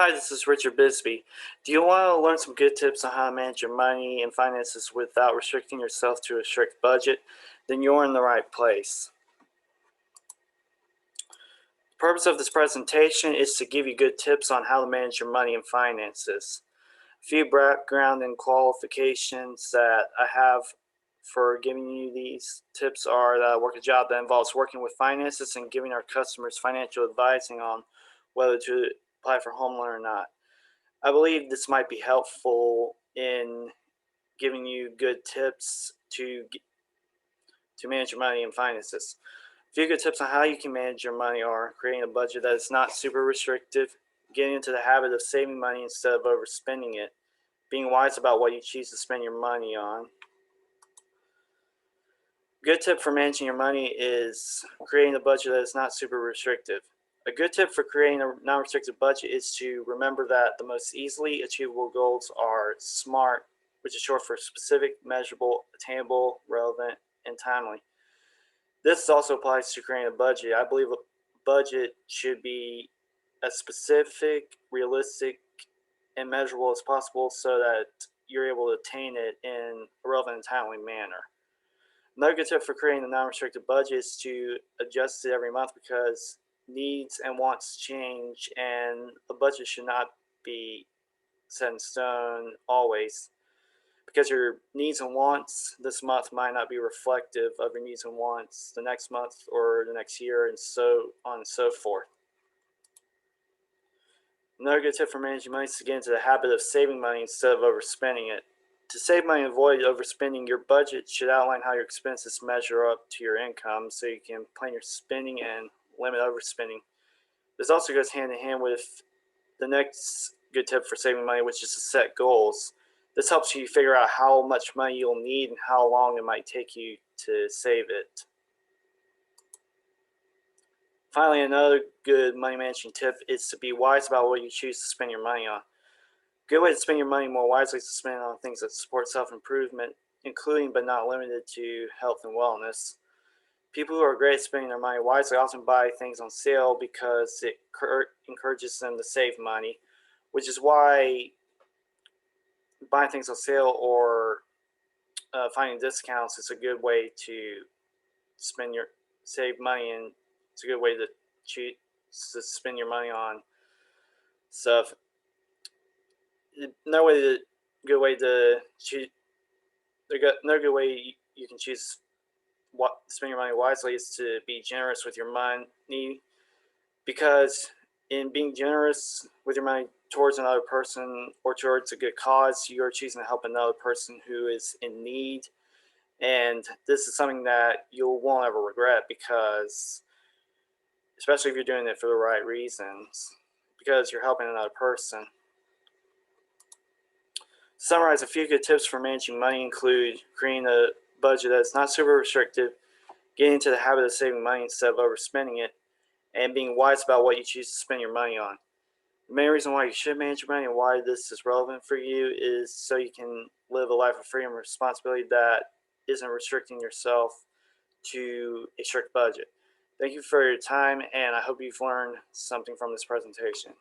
Hi, this is Richard Bisbee. Do you want to learn some good tips on how to manage your money and finances without restricting yourself to a strict budget? Then you're in the right place. The purpose of this presentation is to give you good tips on how to manage your money and finances. A few background and qualifications that I have for giving you these tips are that I work a job that involves working with finances and giving our customers financial advising on whether to apply for home loan or not. I believe this might be helpful in giving you good tips to manage your money and finances. A few good tips on how you can manage your money are creating a budget that is not super restrictive, getting into the habit of saving money instead of overspending it, being wise about what you choose to spend your money on. Good tip for managing your money is creating a budget that is not super restrictive. A good tip for creating a non-restrictive budget is to remember that the most easily achievable goals are SMART, which is short for specific, measurable, attainable, relevant, and timely. This also applies to creating a budget. I believe a budget should be as specific, realistic, and measurable as possible so that you're able to attain it in a relevant and timely manner. Another good tip for creating a non-restricted budget is to adjust it every month because needs and wants change, and a budget should not be set in stone always because your needs and wants this month might not be reflective of your needs and wants the next month or the next year, and so on and so forth. Another good tip for managing money is to get into the habit of saving money instead of overspending it. To save money and avoid overspending, your budget should outline how your expenses measure up to your income so you can plan your spending and limit overspending. This also goes hand in hand with the next good tip for saving money, which is to set goals. This helps you figure out how much money you'll need and how long it might take you to save it. Finally, another good money managing tip is to be wise about what you choose to spend your money on. A good way to spend your money more wisely is to spend it on things that support self-improvement, including but not limited to health and wellness. People who are great at spending their money wisely often buy things on sale because it encourages them to save money, which is why buying things on sale or finding discounts is a good way to save money, and it's a good way to spend your money on stuff. Another good way to choose. Another good way you can choose what spend your money wisely is to be generous with your money, because in being generous with your money towards another person or towards a good cause, you are choosing to help another person who is in need, and this is something that you won't ever regret, because especially if you're doing it for the right reasons, because you're helping another person. To summarize, a few good tips for managing money include creating a budget that's not super restrictive, getting into the habit of saving money instead of overspending it, and being wise about what you choose to spend your money on. The main reason why you should manage your money and why this is relevant for you is so you can live a life of freedom and responsibility that isn't restricting yourself to a strict budget. Thank you for your time, and I hope you've learned something from this presentation.